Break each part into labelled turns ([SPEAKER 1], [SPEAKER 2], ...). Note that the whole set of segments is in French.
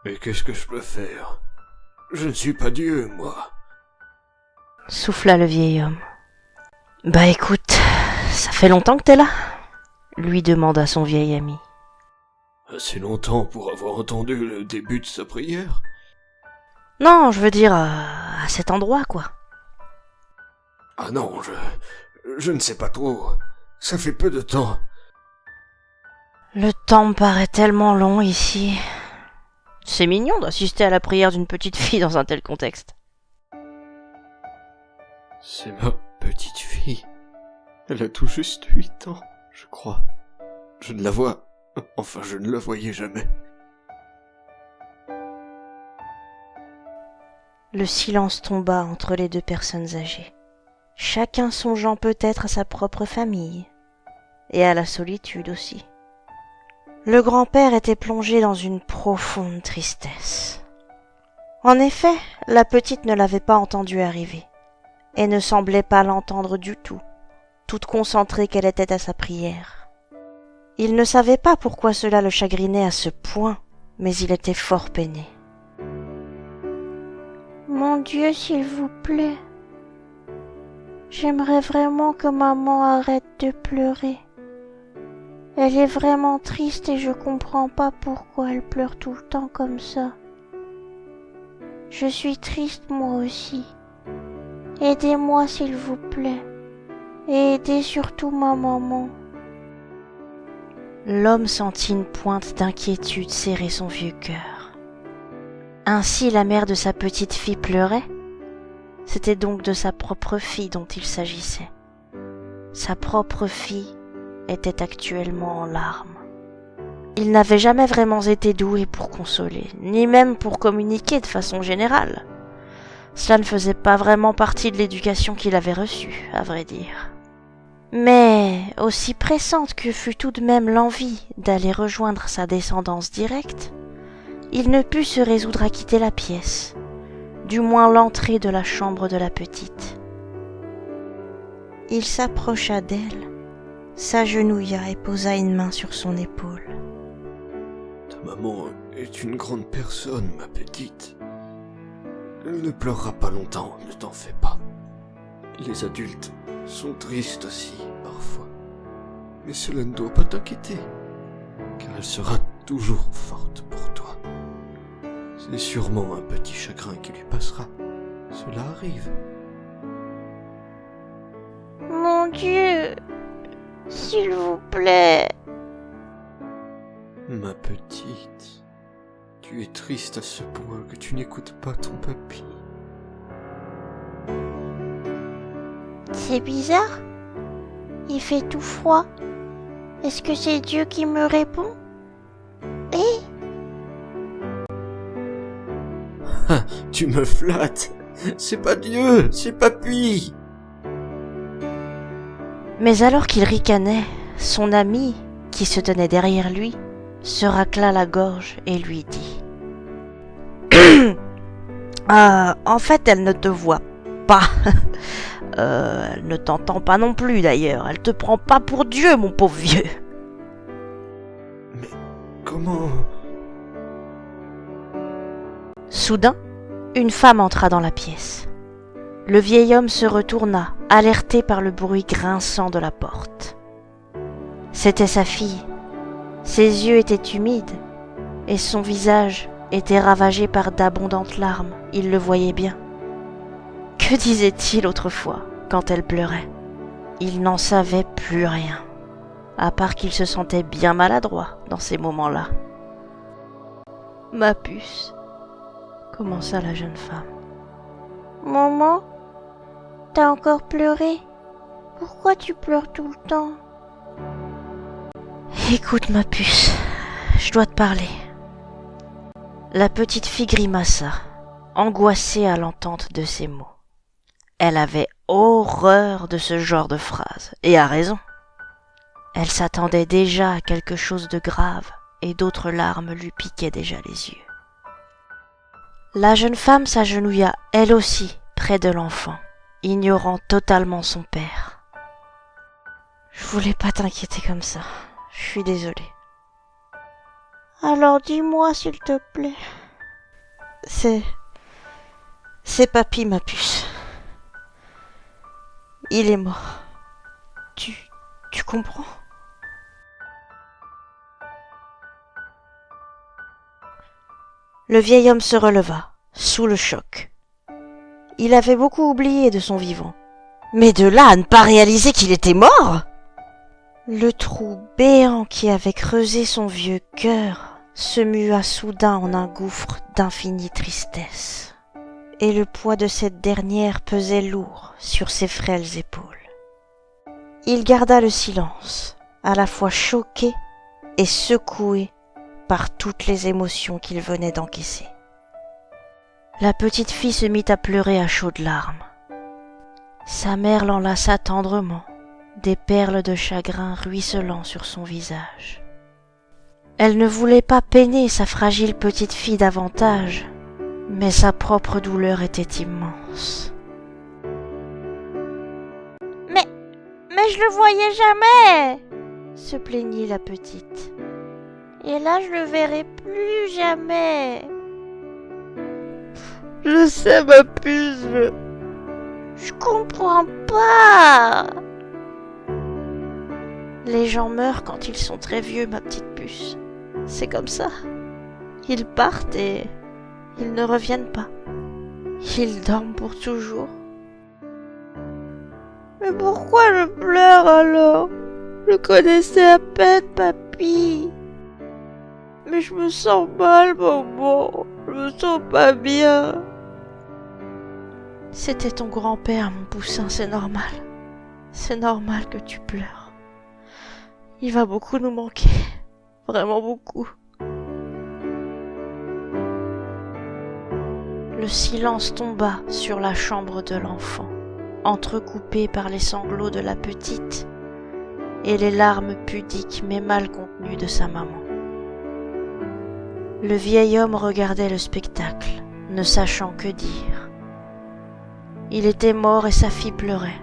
[SPEAKER 1] Mais qu'est-ce que je peux faire? Je ne suis pas Dieu, moi.
[SPEAKER 2] Souffla le vieil homme. Bah écoute, ça fait longtemps que t'es là? Lui demanda son vieil ami.
[SPEAKER 1] Assez longtemps pour avoir entendu le début de sa prière.
[SPEAKER 2] Non, je veux dire à cet endroit, quoi.
[SPEAKER 1] Ah non, je ne sais pas trop. Ça fait peu de temps.
[SPEAKER 2] Le temps me paraît tellement long ici. C'est mignon d'assister à la prière d'une petite fille dans un tel contexte.
[SPEAKER 1] C'est ma petite fille. Elle a tout juste 8 ans, je crois. Je ne la vois... Enfin, je ne la voyais jamais.
[SPEAKER 2] Le silence tomba entre les deux personnes âgées, chacun songeant peut-être à sa propre famille, et à la solitude aussi. Le grand-père était plongé dans une profonde tristesse. En effet, la petite ne l'avait pas entendu arriver, et ne semblait pas l'entendre du tout, toute concentrée qu'elle était à sa prière. Il ne savait pas pourquoi cela le chagrinait à ce point, mais il était fort peiné. Mon Dieu, s'il vous plaît, j'aimerais vraiment que maman arrête de pleurer. Elle est vraiment triste et je comprends pas pourquoi elle pleure tout le temps comme ça. Je suis triste moi aussi. Aidez-moi s'il vous plaît. Et aidez surtout ma maman. L'homme sentit une pointe d'inquiétude serrer son vieux cœur. Ainsi la mère de sa petite fille pleurait? C'était donc de sa propre fille dont il s'agissait. Sa propre fille était actuellement en larmes. Il n'avait jamais vraiment été doué pour consoler, ni même pour communiquer de façon générale. Cela ne faisait pas vraiment partie de l'éducation qu'il avait reçue, à vrai dire. Mais, aussi pressante que fut tout de même l'envie d'aller rejoindre sa descendance directe, il ne put se résoudre à quitter la pièce, du moins l'entrée de la chambre de la petite. Il s'approcha d'elle, s'agenouilla et posa une main sur son épaule.
[SPEAKER 1] Ta maman est une grande personne, ma petite. Elle ne pleurera pas longtemps, ne t'en fais pas. Les adultes sont tristes aussi, parfois. Mais cela ne doit pas t'inquiéter, car elle sera toujours forte pour toi. C'est sûrement un petit chagrin qui lui passera. Cela arrive.
[SPEAKER 2] Mon Dieu, s'il vous plaît.
[SPEAKER 1] Ma petite, tu es triste à ce point que tu n'écoutes pas ton papy.
[SPEAKER 2] C'est bizarre. Il fait tout froid. Est-ce que c'est Dieu qui me répond?
[SPEAKER 1] Tu me flattes. C'est pas Dieu, c'est papy.
[SPEAKER 2] Mais alors qu'il ricanait, son ami, qui se tenait derrière lui, se racla la gorge et lui dit « En fait, elle ne te voit pas. Elle ne t'entend pas non plus d'ailleurs. Elle te prend pas pour Dieu, mon pauvre vieux. »
[SPEAKER 1] Mais comment...
[SPEAKER 2] Soudain, une femme entra dans la pièce. Le vieil homme se retourna, alerté par le bruit grinçant de la porte. C'était sa fille. Ses yeux étaient humides, et son visage était ravagé par d'abondantes larmes, il le voyait bien. Que disait-il autrefois, quand elle pleurait? Il n'en savait plus rien, à part qu'il se sentait bien maladroit dans ces moments-là. « Ma puce », commença la jeune femme. « Maman, t'as encore pleuré? Pourquoi tu pleures tout le temps? » « Écoute, ma puce, je dois te parler. » La petite fille grimaça, angoissée à l'entente de ces mots. Elle avait horreur de ce genre de phrase, et a raison. Elle s'attendait déjà à quelque chose de grave, et d'autres larmes lui piquaient déjà les yeux. La jeune femme s'agenouilla, elle aussi, près de l'enfant, ignorant totalement son père. « Je voulais pas t'inquiéter comme ça. Je suis désolée. » « Alors dis-moi, s'il te plaît, C'est papy, ma puce. Il est mort. Tu comprends? Le vieil homme se releva, sous le choc. Il avait beaucoup oublié de son vivant. Mais de là à ne pas réaliser qu'il était mort? Le trou béant qui avait creusé son vieux cœur se mua soudain en un gouffre d'infinie tristesse. Et le poids de cette dernière pesait lourd sur ses frêles épaules. Il garda le silence, à la fois choqué et secoué par toutes les émotions qu'il venait d'encaisser. La petite fille se mit à pleurer à chaudes larmes. Sa mère l'enlaça tendrement, des perles de chagrin ruisselant sur son visage. Elle ne voulait pas peiner sa fragile petite fille davantage, mais sa propre douleur était immense. Mais je le voyais jamais, se plaignit la petite. Et là, je le verrai plus jamais.
[SPEAKER 3] Je sais, ma puce.
[SPEAKER 2] Je comprends pas. Les gens meurent quand ils sont très vieux, ma petite puce. C'est comme ça. Ils partent et ils ne reviennent pas. Ils dorment pour toujours.
[SPEAKER 3] Mais pourquoi je pleure alors? Je connaissais à peine papy. Mais je me sens mal, maman. Je me sens pas bien.
[SPEAKER 2] C'était ton grand-père, mon poussin, c'est normal. C'est normal que tu pleures. Il va beaucoup nous manquer. Vraiment beaucoup. Le silence tomba sur la chambre de l'enfant, entrecoupé par les sanglots de la petite et les larmes pudiques mais mal contenues de sa maman. Le vieil homme regardait le spectacle, ne sachant que dire. Il était mort et sa fille pleurait.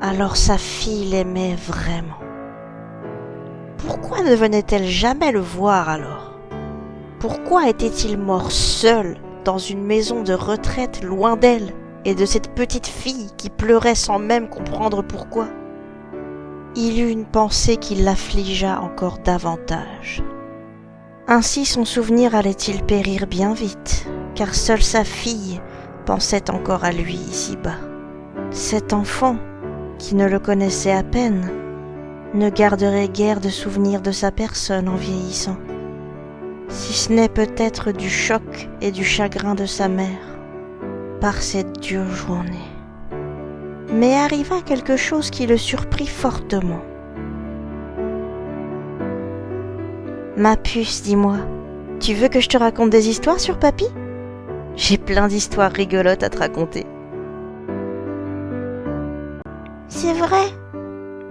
[SPEAKER 2] Alors sa fille l'aimait vraiment. Pourquoi ne venait-elle jamais le voir alors? Pourquoi était-il mort seul dans une maison de retraite loin d'elle et de cette petite fille qui pleurait sans même comprendre pourquoi? Il eut une pensée qui l'affligea encore davantage. Ainsi son souvenir allait-il périr bien vite, car seule sa fille pensait encore à lui ici-bas. Cet enfant, qui ne le connaissait à peine, ne garderait guère de souvenirs de sa personne en vieillissant, si ce n'est peut-être du choc et du chagrin de sa mère, par cette dure journée. Mais arriva quelque chose qui le surprit fortement. Ma puce, dis-moi, tu veux que je te raconte des histoires sur papy? J'ai plein d'histoires rigolotes à te raconter.
[SPEAKER 3] C'est vrai?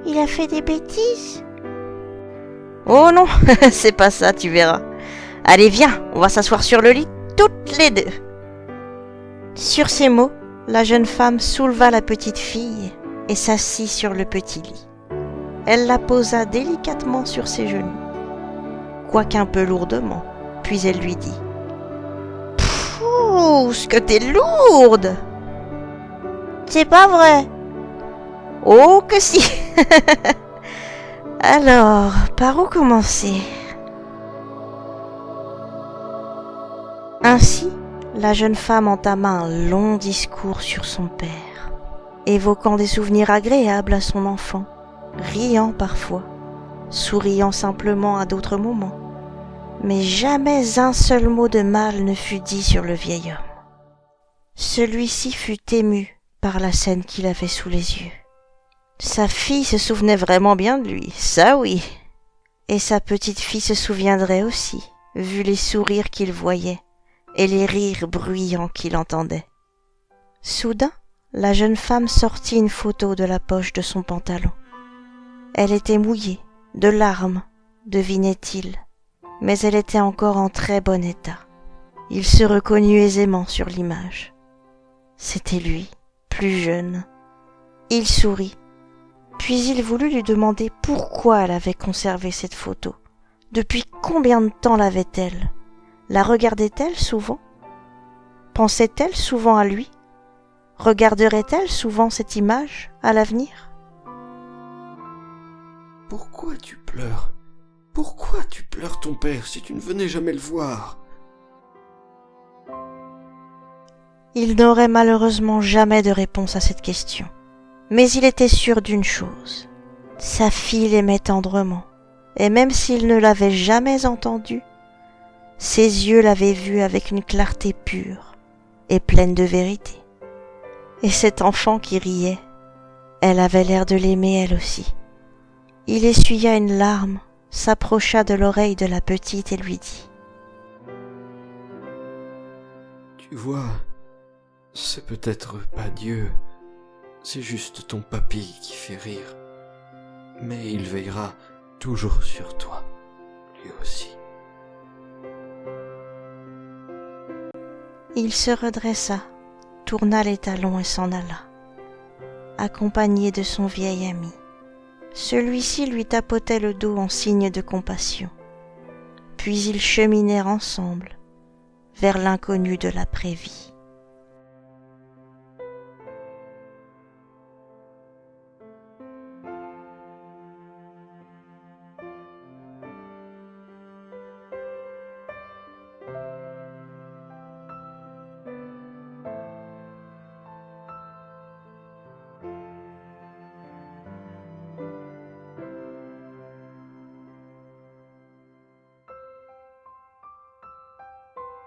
[SPEAKER 3] Il a fait des bêtises?
[SPEAKER 2] Oh non, c'est pas ça, tu verras. Allez, viens, on va s'asseoir sur le lit, toutes les deux. Sur ces mots, la jeune femme souleva la petite fille et s'assit sur le petit lit. Elle la posa délicatement sur ses genoux, quoiqu'un peu lourdement, puis elle lui dit « Pouh, ce que t'es lourde !»«
[SPEAKER 3] C'est pas vrai !»«
[SPEAKER 2] Oh que si !» Alors, par où commencer? Ainsi, la jeune femme entama un long discours sur son père, évoquant des souvenirs agréables à son enfant, riant parfois, souriant simplement à d'autres moments, mais jamais un seul mot de mal ne fut dit sur le vieil homme. Celui-ci fut ému par la scène qu'il avait sous les yeux. Sa fille se souvenait vraiment bien de lui, ça oui, et sa petite fille se souviendrait aussi, vu les sourires qu'il voyait et les rires bruyants qu'il entendait. Soudain, la jeune femme sortit une photo de la poche de son pantalon. Elle était mouillée, de larmes, devinait-il, mais elle était encore en très bon état. Il se reconnut aisément sur l'image. C'était lui, plus jeune. Il sourit, puis il voulut lui demander pourquoi elle avait conservé cette photo. Depuis combien de temps l'avait-elle? La regardait-elle souvent? Pensait-elle souvent à lui? Regarderait-elle souvent cette image à l'avenir?
[SPEAKER 1] Pourquoi tu pleures? Pourquoi tu pleures ton père si tu ne venais jamais le voir?
[SPEAKER 2] Il n'aurait malheureusement jamais de réponse à cette question. Mais il était sûr d'une chose. Sa fille l'aimait tendrement, et même s'il ne l'avait jamais entendue, ses yeux l'avaient vue avec une clarté pure et pleine de vérité. Et cet enfant qui riait, elle avait l'air de l'aimer elle aussi. Il essuya une larme, s'approcha de l'oreille de la petite et lui dit:
[SPEAKER 1] Tu vois, c'est peut-être pas Dieu, c'est juste ton papy qui fait rire. Mais il veillera toujours sur toi, lui aussi.
[SPEAKER 2] Il se redressa, tourna les talons et s'en alla, accompagné de son vieil ami. Celui-ci lui tapotait le dos en signe de compassion. Puis ils cheminèrent ensemble vers l'inconnu de l'après-vie.